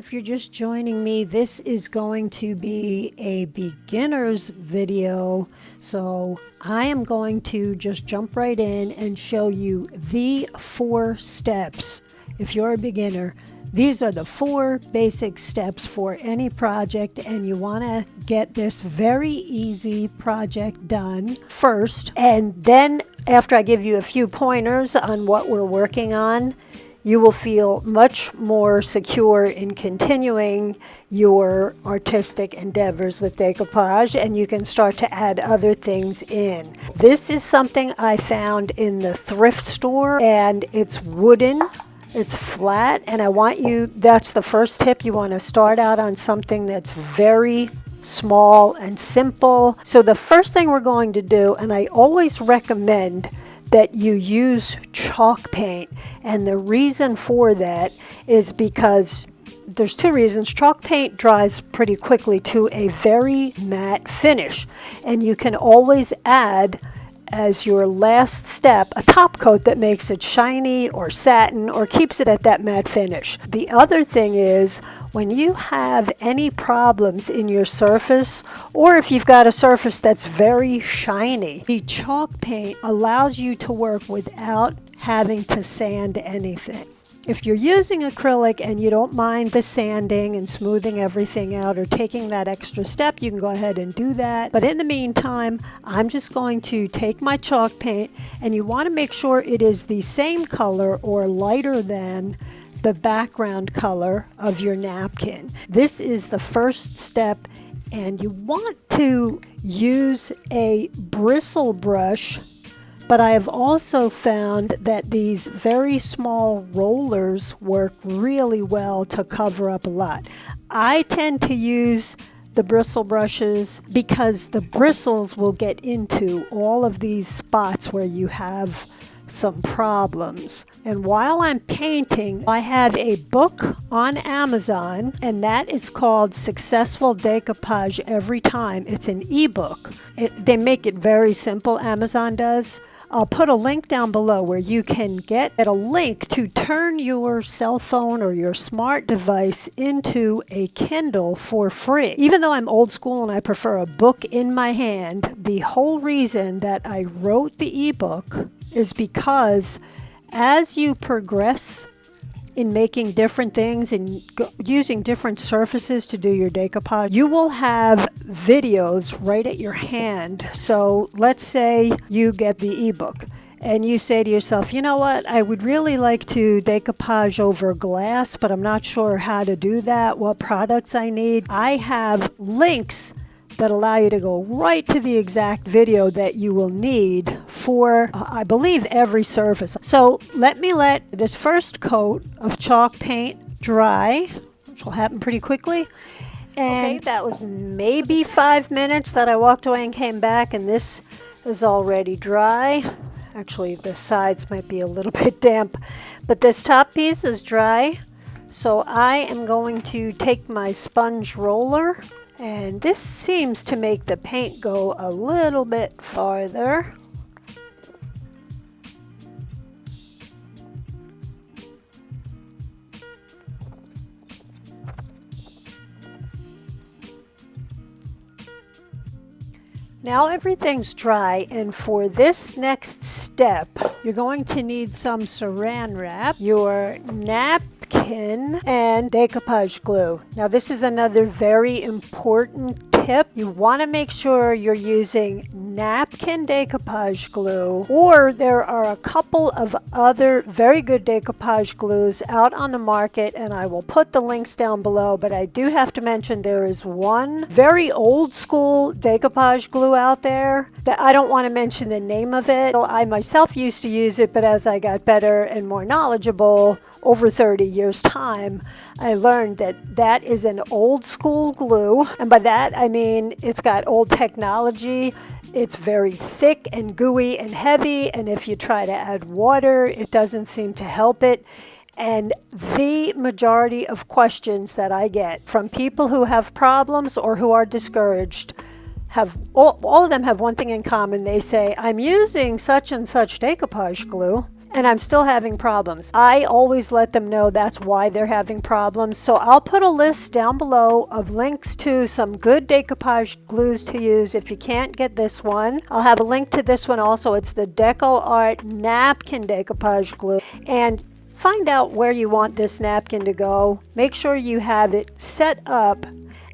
If you're just joining me, this is going to be a beginner's video. So I am going to just jump right in and show you the 4 steps. If you're a beginner, these are the 4 basic steps for any project, and you want to get this very easy project done first. And then after I give you a few pointers on what we're working on, you will feel much more secure in continuing your artistic endeavors with decoupage, and you can start to add other things in. This is something I found in the thrift store, and it's wooden. It's flat, and that's the first tip. You want to start out on something that's very small and simple. So the first thing we're going to do, and I always recommend that you use chalk paint, and the reason for that is because there's 2 reasons. Chalk paint dries pretty quickly to a very matte finish, and you can always add as your last step a top coat that makes it shiny or satin or keeps it at that matte finish. The other thing is, when you have any problems in your surface, or if you've got a surface that's very shiny, the chalk paint allows you to work without having to sand anything. If you're using acrylic and you don't mind the sanding and smoothing everything out or taking that extra step, you can go ahead and do that. But in the meantime, I'm just going to take my chalk paint, and you want to make sure it is the same color or lighter than the background color of your napkin. This is the first step, and you want to use a bristle brush. But I have also found that these very small rollers work really well to cover up a lot. I tend to use the bristle brushes because the bristles will get into all of these spots where you have some problems. And while I'm painting, I have a book on Amazon, and that is called Successful Decoupage Every Time. It's an ebook. They make it very simple, Amazon does. I'll put a link down below where you can get a link to turn your cell phone or your smart device into a Kindle for free. Even though I'm old school and I prefer a book in my hand, the whole reason that I wrote the ebook is because as you progress in making different things and using different surfaces to do your decoupage, you will have videos right at your hand. So let's say you get the ebook and you say to yourself, you know what, I would really like to decoupage over glass, but I'm not sure how to do that, what products I need. I have links that allow you to go right to the exact video that you will need for, I believe, every surface. So let this first coat of chalk paint dry, which will happen pretty quickly. And okay, that was maybe 5 minutes that I walked away and came back, and this is already dry. Actually, the sides might be a little bit damp, but this top piece is dry. So I am going to take my sponge roller, and this seems to make the paint go a little bit farther. Now everything's dry, and for this next step, you're going to need some saran wrap, your napkin, and decoupage glue. Now this is another very important tip. You want to make sure you're using napkin decoupage glue, or there are a couple of other very good decoupage glues out on the market, and I will put the links down below. But I do have to mention there is one very old school decoupage glue out there that I don't want to mention the name of it. I myself used to use it, but as I got better and more knowledgeable over 30 years time, I learned that that is an old school glue, and by that I mean it's got old technology. It's very thick and gooey and heavy, and if you try to add water, it doesn't seem to help it. And the majority of questions that I get from people who have problems or who are discouraged have all of them have one thing in common. They say, I'm using such and such decoupage glue, and I'm still having problems. I always let them know that's why they're having problems. So I'll put a list down below of links to some good decoupage glues to use if you can't get this one. I'll have a link to this one also. It's the Deco Art Napkin Decoupage Glue. And find out where you want this napkin to go. Make sure you have it set up.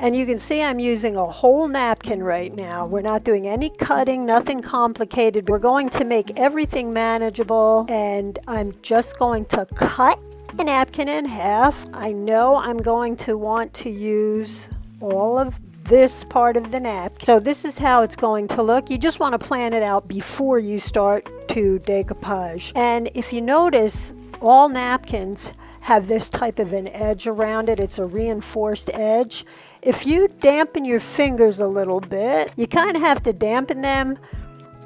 And you can see I'm using a whole napkin right now. We're not doing any cutting, nothing complicated. We're going to make everything manageable, and I'm just going to cut the napkin in half. I know I'm going to want to use all of this part of the napkin. So this is how it's going to look. You just want to plan it out before you start to decoupage. And if you notice, all napkins have this type of an edge around it. It's a reinforced edge. If you dampen your fingers a little bit, you kind of have to dampen them,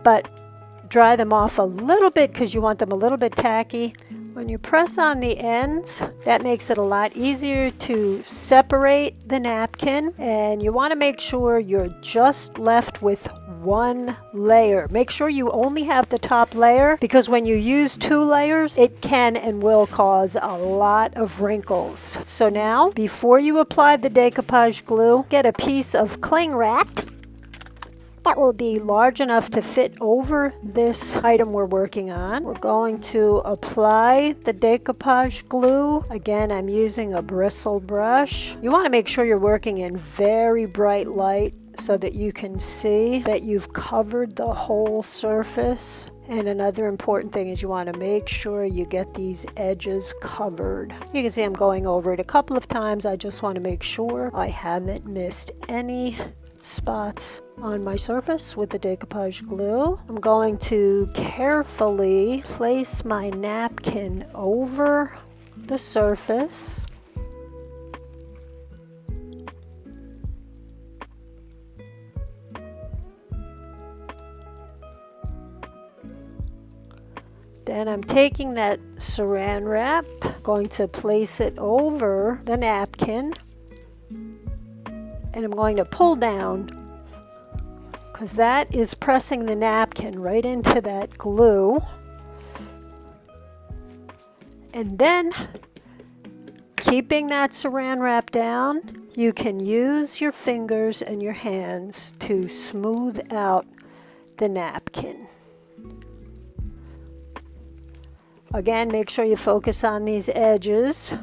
but dry them off a little bit because you want them a little bit tacky. When you press on the ends, that makes it a lot easier to separate the napkin, and you want to make sure you're just left with one layer. Make sure you only have the top layer, because when you use 2 layers, it can and will cause a lot of wrinkles. So now, before you apply the decoupage glue, get a piece of cling wrap that will be large enough to fit over this item we're working on. We're going to apply the decoupage glue. Again, I'm using a bristle brush. You want to make sure you're working in very bright light so that you can see that you've covered the whole surface. And another important thing is you want to make sure you get these edges covered. You can see I'm going over it a couple of times. I just want to make sure I haven't missed any spots on my surface with the decoupage glue. I'm going to carefully place my napkin over the surface. Then I'm taking that saran wrap, going to place it over the napkin, and I'm going to pull down, because that is pressing the napkin right into that glue. And then, keeping that saran wrap down, you can use your fingers and your hands to smooth out the napkin. Again, make sure you focus on these edges.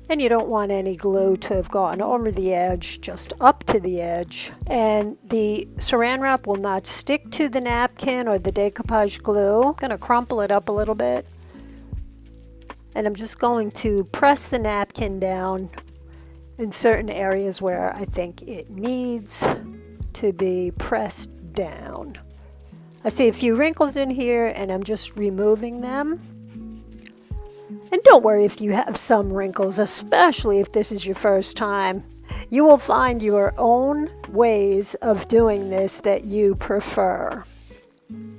And you don't want any glue to have gone over the edge, just up to the edge. And the saran wrap will not stick to the napkin or the decoupage glue. I'm going to crumple it up a little bit. And I'm just going to press the napkin down in certain areas where I think it needs to be pressed down. I see a few wrinkles in here, and I'm just removing them. And don't worry if you have some wrinkles, especially if this is your first time. You will find your own ways of doing this that you prefer.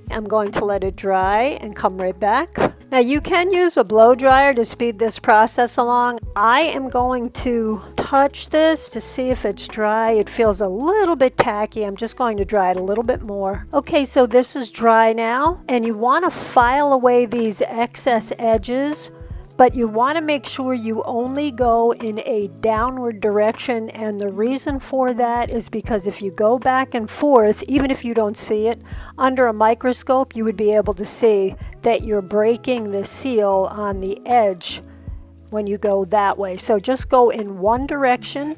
I'm going to let it dry and come right back. Now you can use a blow dryer to speed this process along. I am going to touch this to see if it's dry. It feels a little bit tacky. I'm just going to dry it a little bit more. Okay, so this is dry now, and you want to file away these excess edges, but you want to make sure you only go in a downward direction, and the reason for that is because if you go back and forth, even if you don't see it, under a microscope you would be able to see that you're breaking the seal on the edge when you go that way. So just go in one direction,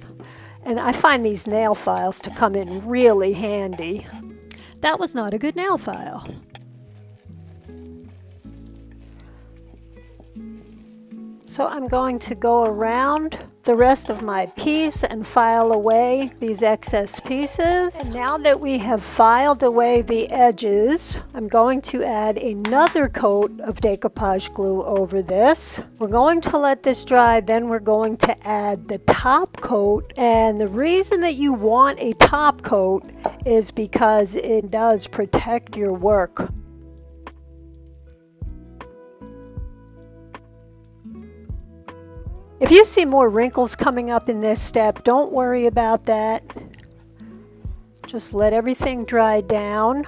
and I find these nail files to come in really handy. That was not a good nail file. So I'm going to go around the rest of my piece and file away these excess pieces. And now that we have filed away the edges, I'm going to add another coat of decoupage glue over this. We're going to let this dry, then we're going to add the top coat. And the reason that you want a top coat is because it does protect your work. If you see more wrinkles coming up in this step, don't worry about that. Just let everything dry down.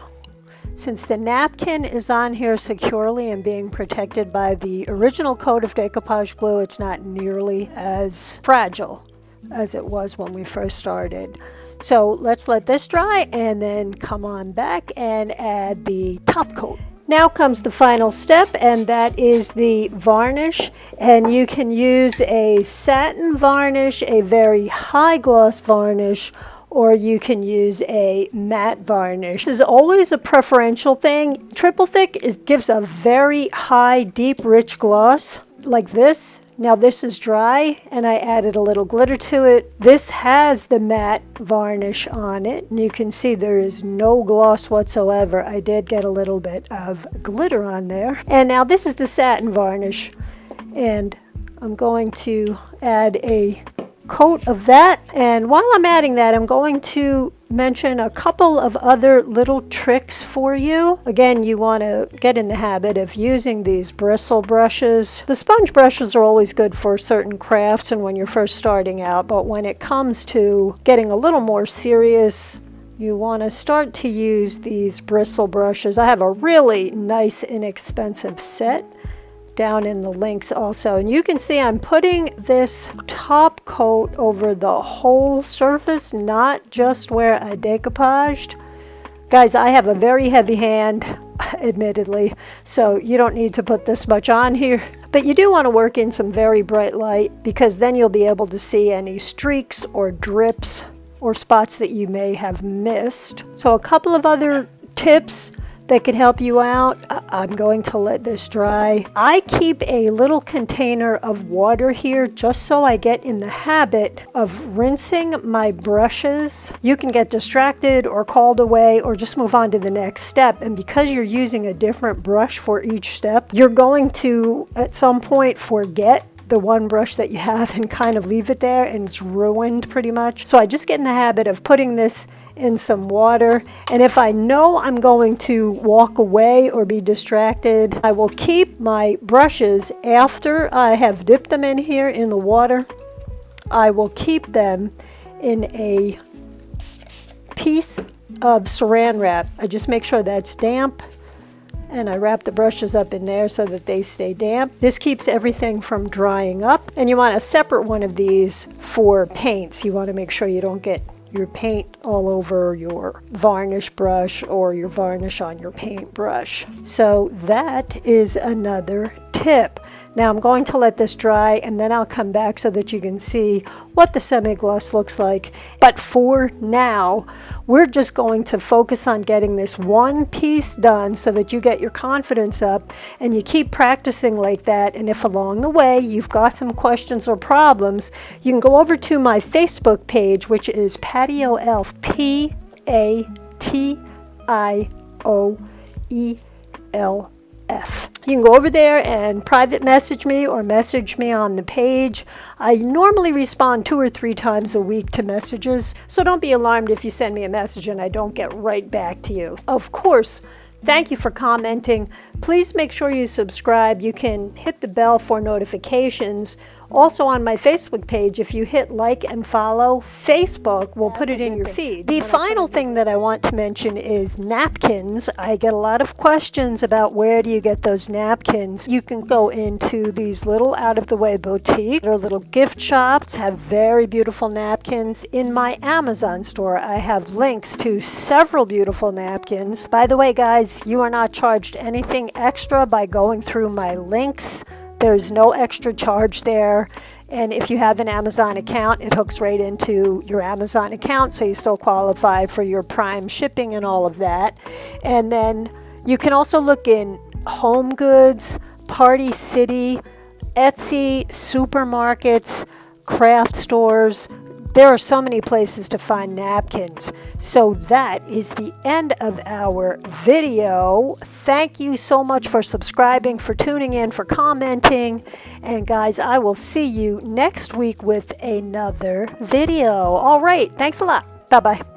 Since the napkin is on here securely and being protected by the original coat of decoupage glue, it's not nearly as fragile as it was when we first started. So let's let this dry and then come on back and add the top coat. Now comes the final step, and that is the varnish. And you can use a satin varnish, a very high gloss varnish, or you can use a matte varnish. This is always a preferential thing. Triple thick gives a very high, deep, rich gloss like this. Now this is dry, and I added a little glitter to it. This has the matte varnish on it, and you can see there is no gloss whatsoever. I did get a little bit of glitter on there. And now this is the satin varnish, and I'm going to add a coat of that. And while I'm adding that, I'm going to mention a couple of other little tricks for you. Again, you want to get in the habit of using these bristle brushes. The sponge brushes are always good for certain crafts and when you're first starting out, but when it comes to getting a little more serious, you want to start to use these bristle brushes. I have a really nice, inexpensive set down in the links also, and you can see I'm putting this top coat over the whole surface, not just where I decoupaged. Guys, I have a very heavy hand, admittedly, so you don't need to put this much on here, but you do want to work in some very bright light, because then you'll be able to see any streaks or drips or spots that you may have missed. So a couple of other tips that could help you out. I'm going to let this dry. I keep a little container of water here just so I get in the habit of rinsing my brushes. You can get distracted or called away or just move on to the next step. And because you're using a different brush for each step, you're going to at some point forget the one brush that you have and kind of leave it there, and it's ruined pretty much. So I just get in the habit of putting this in some water, and if I know I'm going to walk away or be distracted, I will keep my brushes after I have dipped them in here in the water. I will keep them in a piece of saran wrap. I just make sure that's damp, and I wrap the brushes up in there so that they stay damp. This keeps everything from drying up, and you want a separate one of these for paints. You want to make sure you don't get your paint all over your varnish brush or your varnish on your paintbrush. So that is another tip. Now I'm going to let this dry, and then I'll come back so that you can see what the semi-gloss looks like. But for now, we're just going to focus on getting this one piece done so that you get your confidence up and you keep practicing like that. And if along the way you've got some questions or problems, you can go over to my Facebook page, which is Patio Elf, PATIOELF. You can go over there and private message me or message me on the page. I normally respond 2 or 3 times a week to messages, so don't be alarmed if you send me a message and I don't get right back to you. Of course, thank you for commenting. Please make sure you subscribe. You can hit the bell for notifications. Also on my Facebook page, if you hit like and follow, Facebook will put it in your feed. The final thing that I want to mention is napkins. I get a lot of questions about where do you get those napkins. You can go into these little out-of-the-way boutiques or little gift shops, have very beautiful napkins. In my Amazon store, I have links to several beautiful napkins. By the way, guys, you are not charged anything extra by going through my links. There's no extra charge there, and if you have an Amazon account, it hooks right into your Amazon account, so you still qualify for your Prime shipping and all of that. And then you can also look in Home Goods, Party City, Etsy, supermarkets, craft stores. There are so many places to find napkins. So that is the end of our video. Thank you so much for subscribing, for tuning in, for commenting. And guys, I will see you next week with another video. All right. Thanks a lot. Bye-bye.